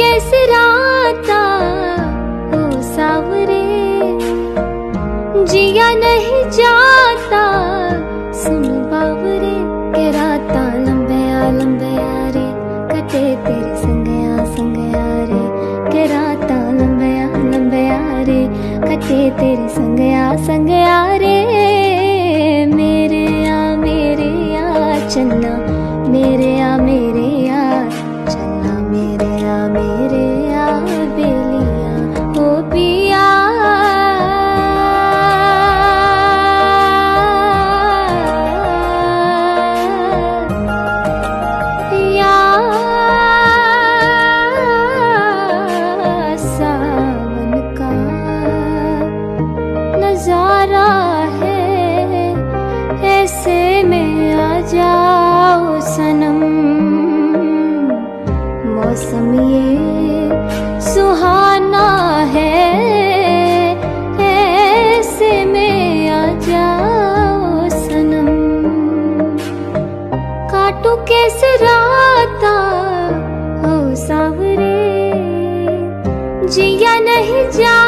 कैसे राता ओ सावरे, जिया नहीं जाता सुन बावरे, के राता लंबिया लंबिया रे कटे तेरे संगया संगया रे, के राता लंबिया लंबिया रे कटे तेरे संगया संगया रे। मेरे आ चन्ना, मेरे आ चन्ना, मेरे आ बेलिया ओ पिया। सावन का नजारा है, ऐसे में आ जाओ सनम, मौसम ये सुहाना है, ऐसे में आ जाओ सनम। काटू कैसे राता ओ सावरे, जिया नहीं जा